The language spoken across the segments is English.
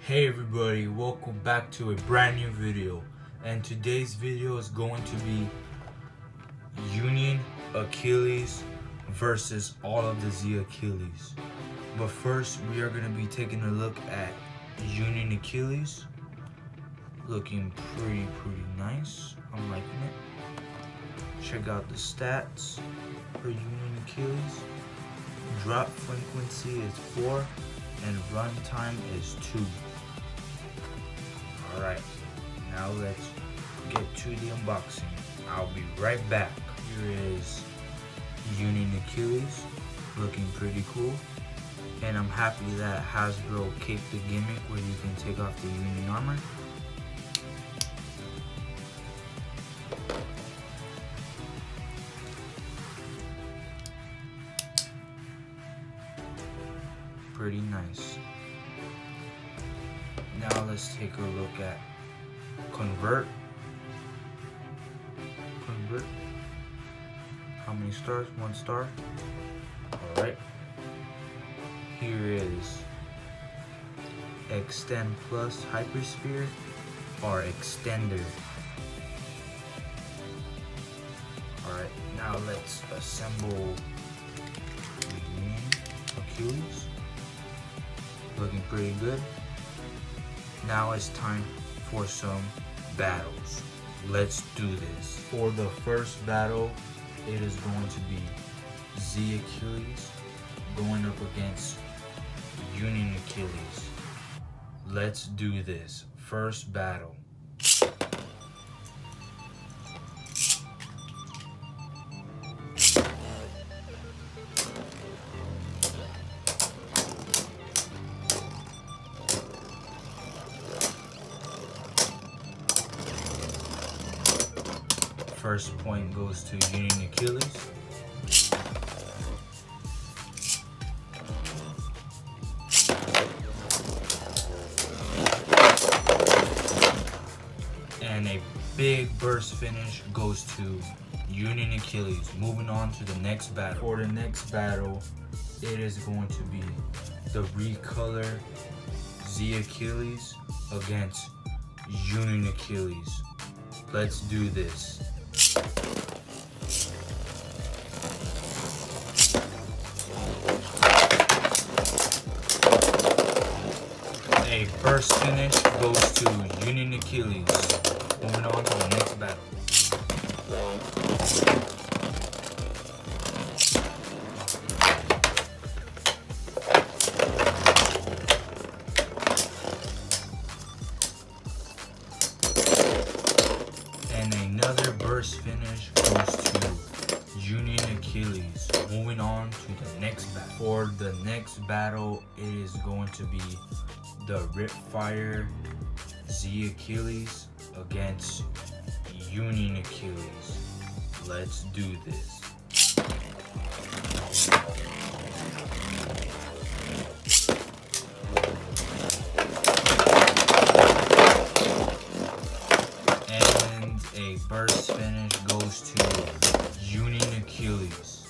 Hey everybody, welcome back to a brand new video, and today's video is going to be Union Achilles versus all of the Z Achilles. But first we are going to be taking a look at Union Achilles. Looking pretty nice. I'm liking it. Check out the stats for Union Achilles. Drop frequency is 4 and run time is 2. Alright, now let's get to the unboxing. I'll be right back. Here is Union Achilles, looking pretty cool. And I'm happy that Hasbro kept the gimmick where you can take off the Union armor. Pretty nice. Now let's take a look at convert. How many stars? 1 star. Alright. Here is Extend Plus Hypersphere or Extender. Alright, now let's assemble the Union Achilles. Looking pretty good. Now it's time for some battles. Let's do this. For the first battle, it is going to be Z Achilles going up against Union Achilles. Let's do this. First battle. First point goes to Union Achilles. And a big burst finish goes to Union Achilles. Moving on to the next battle. For the next battle, it is going to be the Recolor Z Achilles against Union Achilles. Let's do this. A burst finish goes to Union Achilles. Moving on to the next battle. And another burst finish goes to Union Achilles. Moving on to the next battle. For the next battle, it is going to be the Ripfire Z Achilles against Union Achilles. Let's do this. And a burst finish goes to Union Achilles.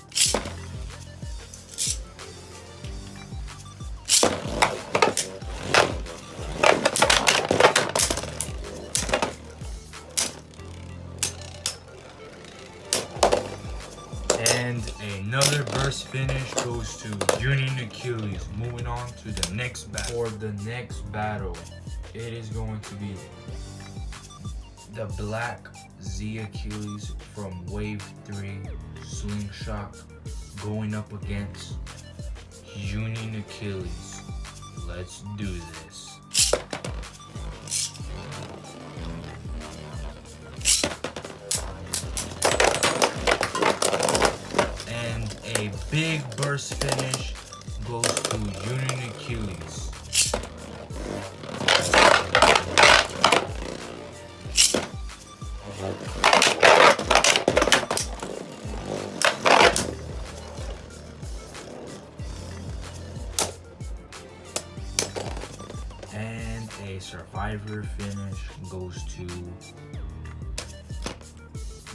And another burst finish goes to Union Achilles. Moving on to the next battle. For the next battle, it is going to be the Black Z Achilles from Wave 3 Slingshot going up against Union Achilles. Let's do this. A big burst finish goes to Union Achilles. And a survivor finish goes to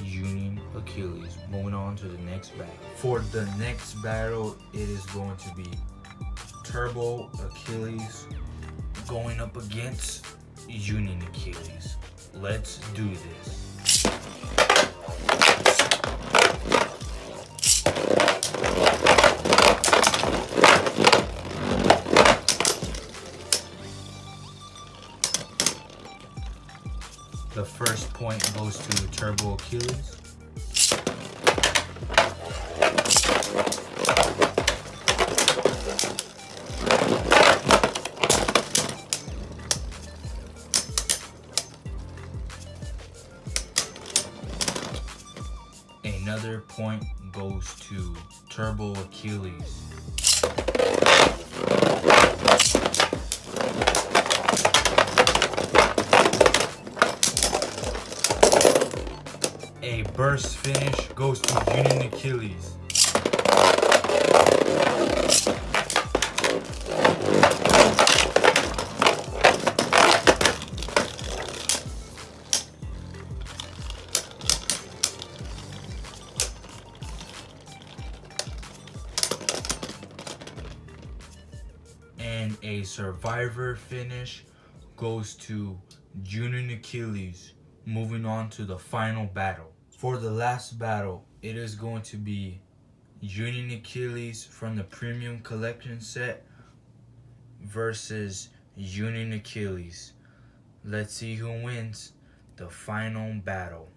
Union Achilles. Moving on to the next battle. For the next battle, it is going to be Turbo Achilles going up against Union Achilles. Let's do this. The first point goes to Turbo Achilles. Another point goes to Turbo Achilles. A burst finish goes to Union Achilles. And a survivor finish goes to Union Achilles. Moving on to the final battle. For the last battle, it is going to be Union Achilles from the Premium Collection set versus Union Achilles. Let's see who wins the final battle.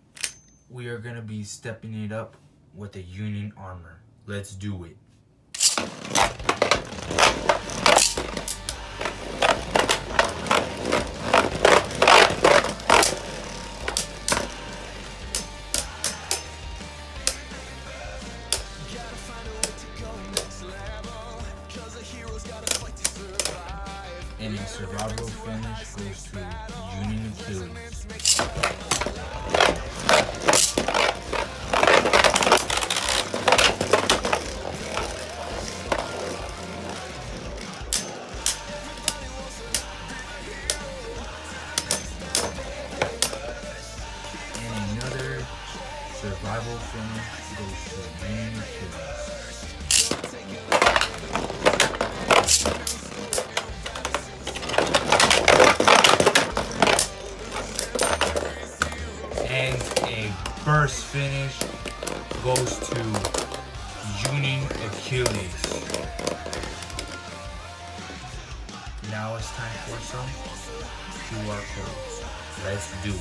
We are going to be stepping it up with the Union armor. Let's do it. And a survival finish goes to Union Achilles. And another survival finish goes to Union Achilles. And a burst finish goes to Union Achilles. Now it's time for some QR codes. Let's do it.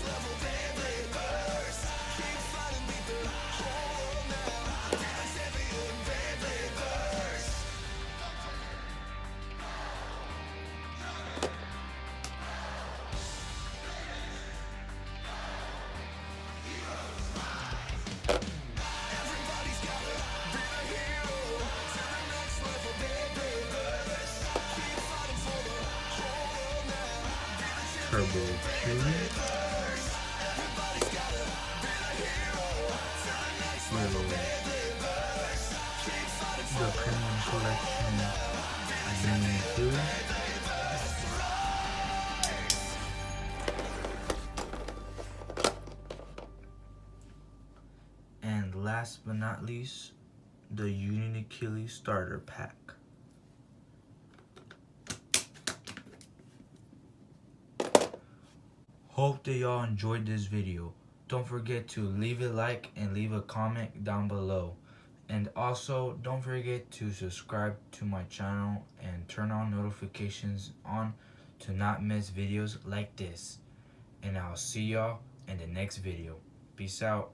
Turbo Achilles, the Premium Collection Union Achilles, and last but not least, the Union Achilles Starter Pack. Hope that y'all enjoyed this video. Don't forget to leave a like and leave a comment down below. And also, don't forget to subscribe to my channel and turn on notifications on to not miss videos like this. And I'll see y'all in the next video. Peace out.